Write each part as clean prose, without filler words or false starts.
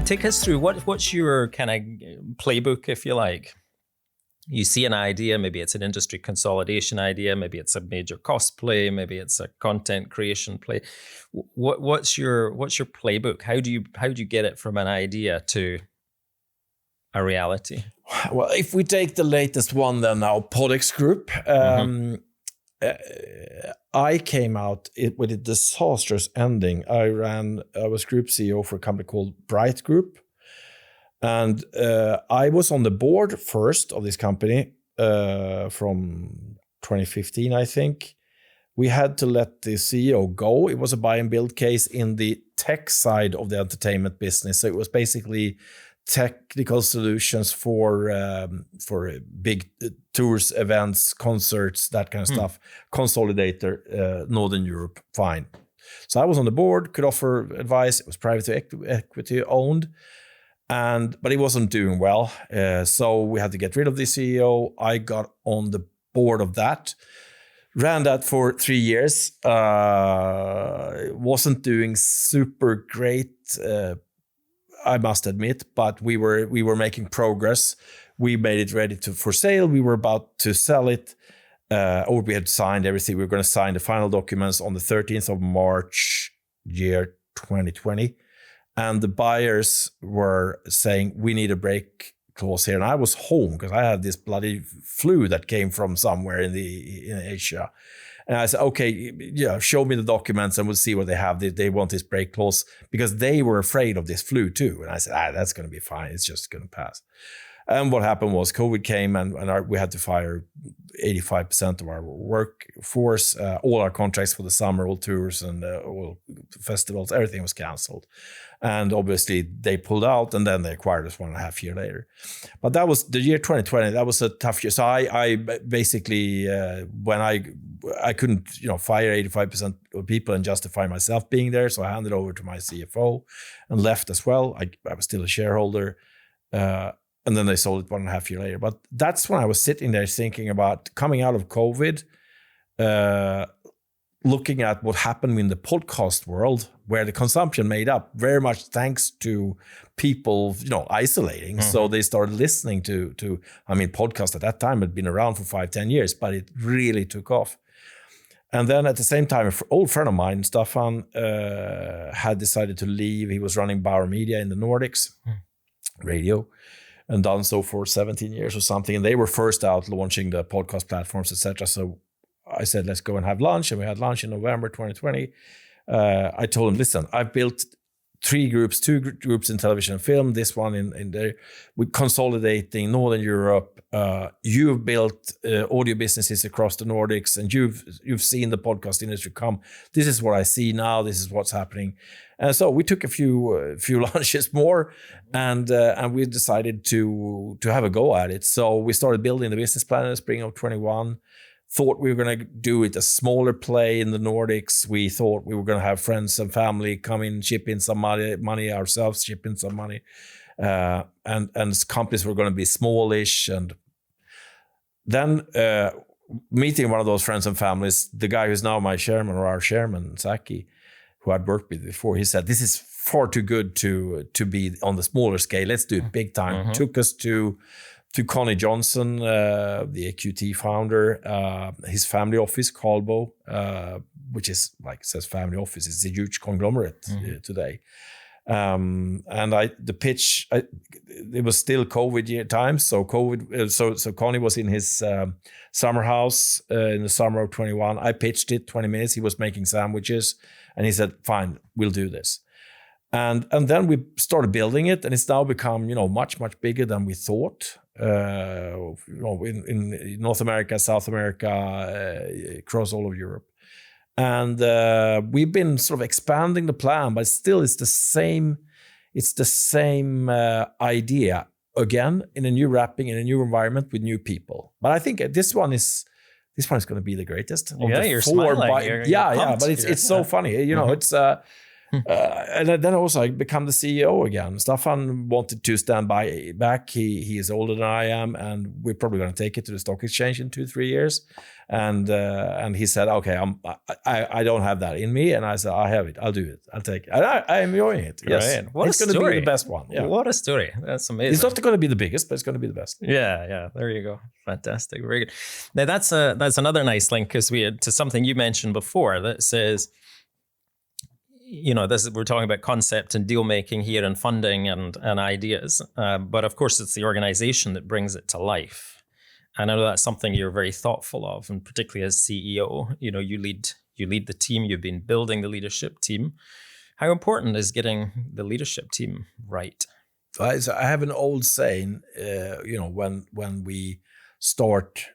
Take us through what's your kind of playbook, if you like. You see an idea, maybe it's an industry consolidation idea, maybe it's a major cost play, maybe it's a content creation play. What's your playbook? How do you get it from an idea to a reality? Well, if we take the latest one, then now Podex Group, I came out with a disastrous ending. I was group CEO for a company called Bright Group. And I was on the board first of this company from 2015, I think. We had to let the CEO go. It was a buy and build case in the tech side of the entertainment business. So it was basically technical solutions for big tours, events, concerts, that kind of stuff. Consolidator, Northern Europe, fine. So I was on the board, could offer advice. It was private equity owned. But it wasn't doing well. So we had to get rid of the CEO. I got on the board of that. Ran that for 3 years. Wasn't doing super great, I must admit, but we were making progress. We made it ready for sale. We were about to sell it, or we had signed everything. We were going to sign the final documents on the 13th of March, year 2020. And the buyers were saying, we need a break clause here. And I was home because I had this bloody flu that came from somewhere in Asia. And I said, okay, yeah, show me the documents and we'll see what they have. They want this break clause because they were afraid of this flu too. And I said, that's going to be fine. It's just going to pass. And what happened was COVID came and we had to fire 85% of our workforce. All our contracts for the summer, all tours and all festivals, everything was canceled. And obviously they pulled out and then they acquired us 1.5 years later. But that was the year 2020. That was a tough year. So I basically, when I couldn't fire 85% of people and justify myself being there. So I handed over to my CFO and left as well. I was still a shareholder. And then they sold it 1.5 years later. But that's when I was sitting there thinking about coming out of COVID, looking at what happened in the podcast world, where the consumption made up very much thanks to people, isolating. Mm-hmm. So they started listening to, podcast at that time had been around for 5-10 years, but it really took off. And then at the same time, an old friend of mine, Staffan, had decided to leave. He was running Bauer Media in the Nordics, radio, and done so for 17 years or something. And they were first out launching the podcast platforms, etc. So I said, let's go and have lunch. And we had lunch in November 2020. I told him, listen, I've built 2 groups in television and film, this one in there. We're consolidating Northern Europe. You've built audio businesses across the Nordics, and you've seen the podcast industry come. This is what I see now. This is what's happening. And so we took a few lunches more, and we decided to have a go at it. So we started building the business plan in the spring of 21. Thought we were going to do it a smaller play in the Nordics. We thought we were going to have friends and family come in, chip in some money ourselves, chip in some money. And companies were going to be smallish. And then meeting one of those friends and families, the guy who's now my chairman, or our chairman, Saki, who I'd worked with before, he said, this is far too good to be on the smaller scale. Let's do it big time. Mm-hmm. Took us to Connie Johnson, the AQT founder, his family office, Carlbo, which is, like it says, family office. It's a huge conglomerate today. The pitch, it was still COVID year times. So so Connie was in his summer house in the summer of 21. I pitched it 20 minutes. He was making sandwiches and he said, fine, we'll do this. And then we started building it, and it's now become, much, much bigger than we thought. In North America, South America, across all of Europe. And we've been sort of expanding the plan, but still it's the same idea, again, in a new wrapping, in a new environment with new people. But I think this one is going to be the greatest. Yeah, you're smiling. But it's so funny. It's And then also I become the CEO again. Staffan wanted to stand back. He is older than I am, and we're probably going to take it to the stock exchange in 2-3 years. And he said, okay, I don't have that in me. And I said, I have it. I'll do it. I'll take it. And I'm enjoying it. Yes. Right. What it's a going to story. be the best one. Yeah. What a story. That's amazing. It's not going to be the biggest, but it's going to be the best. Yeah. There you go. Fantastic. Very good. Now that's another nice link because to something you mentioned before that says, we're talking about concept and deal making here and funding and ideas. But of course, it's the organization that brings it to life. And I know that's something you're very thoughtful of, and particularly as CEO, you lead the team. You've been building the leadership team. How important is getting the leadership team right? I have an old saying, when we start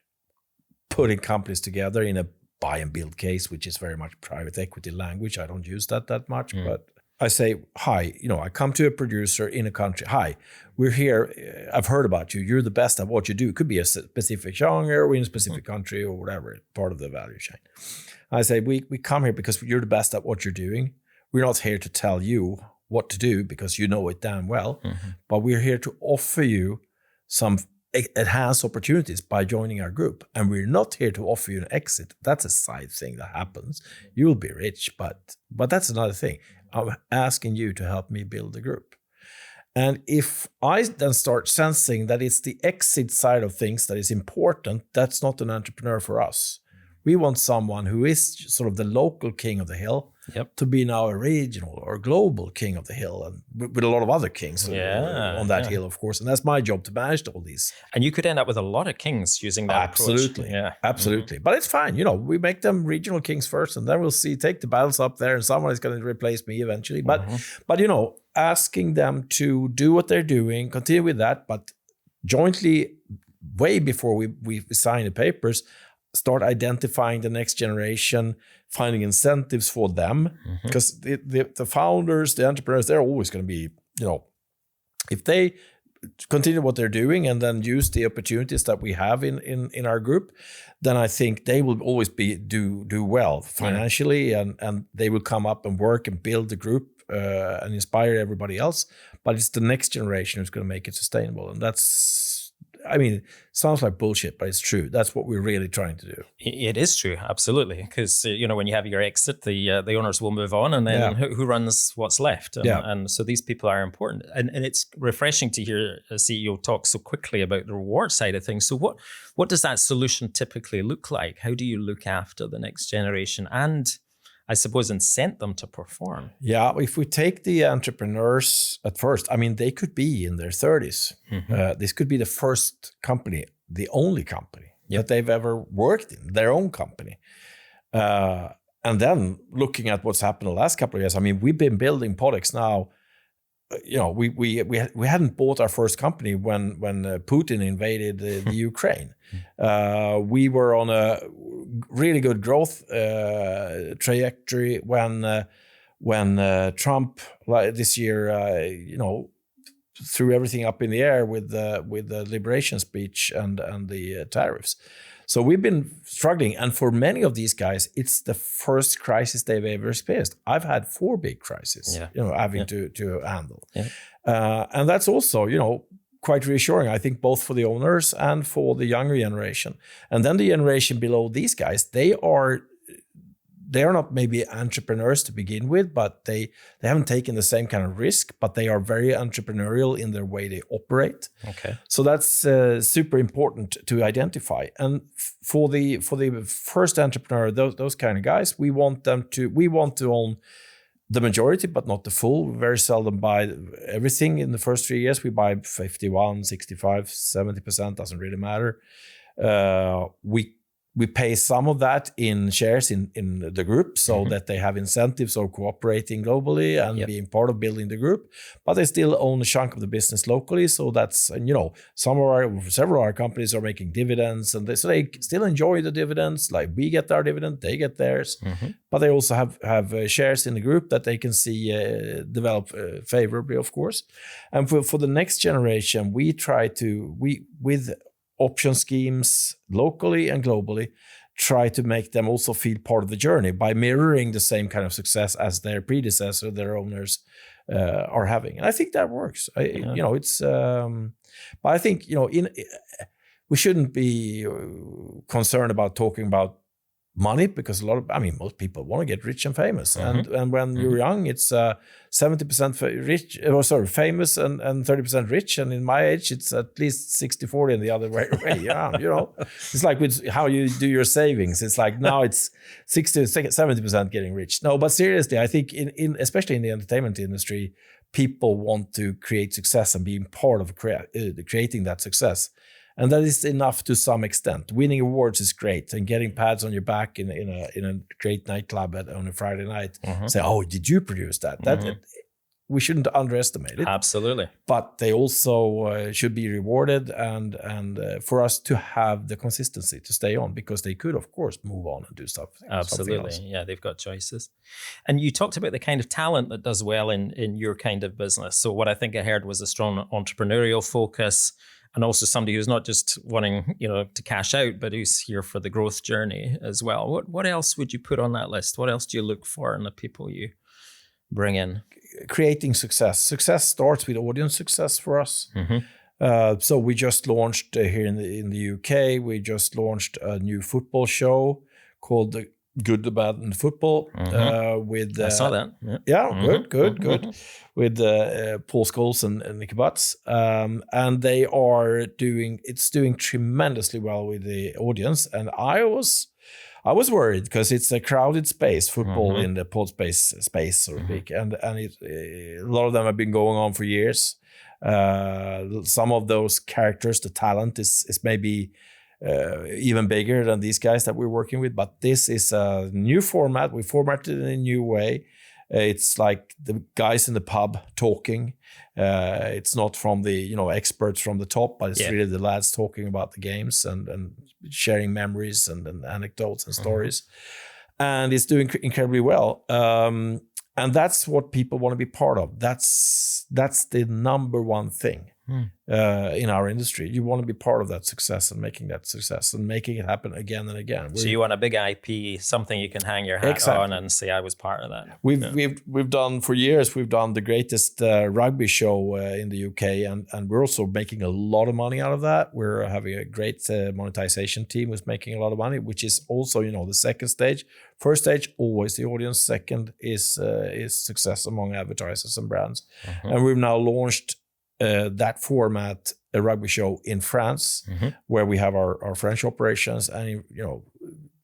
putting companies together in a buy and build case, which is very much private equity language. I don't use that much, but I say, hi, I come to a producer in a country. Hi, we're here. I've heard about you. You're the best at what you do. It could be a specific genre or in a specific country or whatever, part of the value chain. I say, we come here because you're the best at what you're doing. We're not here to tell you what to do because you know it damn well, but we're here to offer you some enhanced opportunities by joining our group. And we're not here to offer you an exit. That's a side thing that happens. You'll be rich, but that's another thing. I'm asking you to help me build the group. And if I then start sensing that it's the exit side of things that is important, that's not an entrepreneur for us. We want someone who is sort of the local king of the hill to be now a regional or global king of the hill, and with a lot of other kings on that hill, of course. And that's my job to manage all these. And you could end up with a lot of kings using that Absolutely. approach. Yeah. Absolutely. But it's fine. We make them regional kings first, and then we'll take the battles up there, and someone is going to replace me eventually. But asking them to do what they're doing, continue with that, but jointly, way before we sign the papers, start identifying the next generation, finding incentives for them. Because the founders, the entrepreneurs, they're always going to be, if they continue what they're doing and then use the opportunities that we have in our group, then I think they will always do well financially, and they will come up and work and build the group and inspire everybody else. But it's the next generation who's going to make it sustainable. And sounds like bullshit, but it's true. That's what we're really trying to do. It is true, absolutely. Because, when you have your exit, the owners will move on, and then who runs what's left? And so these people are important. And it's refreshing to hear a CEO talk so quickly about the reward side of things. So what does that solution typically look like? How do you look after the next generation and, I suppose, incent them to perform? Yeah, if we take the entrepreneurs at first, they could be in their 30s. This could be the first company, the only company that they've ever worked in, their own company. And then looking at what's happened the last couple of years, we've been building products now. We hadn't bought our first company when Putin invaded the Ukraine. We were on a really good growth trajectory when Trump this year, threw everything up in the air with the liberation speech and the tariffs. So we've been struggling, and for many of these guys, it's the first crisis they've ever experienced. I've had 4 big crises, having to handle, and that's also, quite reassuring, I think, both for the owners and for the younger generation. And then the generation below these guys, they are not maybe entrepreneurs to begin with, but they haven't taken the same kind of risk, but they are very entrepreneurial in their way they operate. Okay. So that's super important to identify. And for the first entrepreneur, those kind of guys, we want to own the majority, but not the full. We very seldom buy everything in the first 3 years. We buy 51, 65, 70%, doesn't really matter. We pay some of that in shares in the group so that they have incentives of cooperating globally and being part of building the group, but they still own a chunk of the business locally. So that's, several of our companies are making dividends, and they still enjoy the dividends. Like we get our dividend, they get theirs, but they also have shares in the group that they can see develop favorably, of course. And for the next generation, we try to, with option schemes locally and globally, try to make them also feel part of the journey by mirroring the same kind of success as their predecessor, their owners are having. And I think that works. It's, but I think, we shouldn't be concerned about talking about money, because most people want to get rich and famous. And when you're young, it's 70% rich, famous and 30% rich. And in my age, it's at least 60-40 and the other way around. It's like with how you do your savings. It's like now it's 70% getting rich. No, but seriously, I think especially in the entertainment industry, people want to create success and being part of creating that success. And that is enough to some extent. Winning awards is great, and getting pads on your back in a great nightclub on a Friday night. Say, "Oh, did you produce that?" We shouldn't underestimate it. Absolutely. But they also should be rewarded, and for us to have the consistency to stay on, because they could, of course, move on and do stuff. Absolutely, yeah, they've got choices. And you talked about the kind of talent that does well in your kind of business. So what I think I heard was a strong entrepreneurial focus, and also somebody who's not just wanting, to cash out, but who's here for the growth journey as well. What else would you put on that list? What else do you look for in the people you bring in? Creating success. Success starts with audience success for us. So we just launched here in the UK. We just launched a new football show called The Good, the Bad, and Football. With I saw that. Good. With Paul Scholes and Nicky Butts, and they are doing tremendously well with the audience. And I was worried, because it's a crowded space, football in the pod space, so to speak, and a lot of them have been going on for years. Some of those characters, the talent is maybe even bigger than these guys that we're working with, but this is a new format. We formatted it in a new way. It's like the guys in the pub talking. It's not from the experts from the top, but it's really the lads talking about the games and sharing memories and anecdotes and stories. And it's doing incredibly well. And that's what people want to be part of. That's the number one thing in our industry. You want to be part of that success and making that success and making it happen again and again. So you want a big IP, something you can hang your hat on and say, I was part of that. We've done for years. We've done the greatest rugby show in the UK, and we're also making a lot of money out of that. We're having a great monetization team who's making a lot of money, which is also the second stage. First stage, always the audience. Second is success among advertisers and brands. And we've now launched that format, a rugby show in France, where we have our French operations. And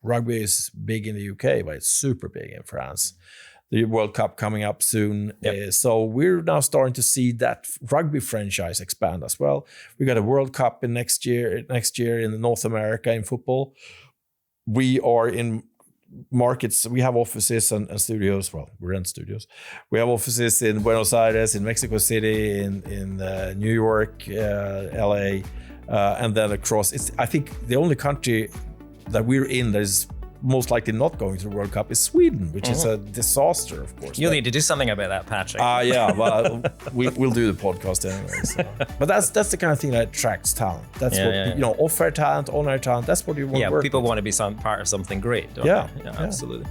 rugby is big in the UK, but it's super big in France. The World Cup coming up soon. So we're now starting to see that rugby franchise expand as well. We got a World Cup next year in North America in football. We are in markets. We have offices and studios. Well, we rent studios. We have offices in Buenos Aires, in Mexico City, in New York, LA, and then across. I think the only country that we're in that is most likely not going to the World Cup is Sweden, which is a disaster, of course. You'll need to do something about that, Patrick. Yeah, well, we'll do the podcast anyway. So. But that's the kind of thing that attracts talent. That's off-air talent, on-air talent. That's what you want to work people with. want to be part of something great. Don't they? Absolutely.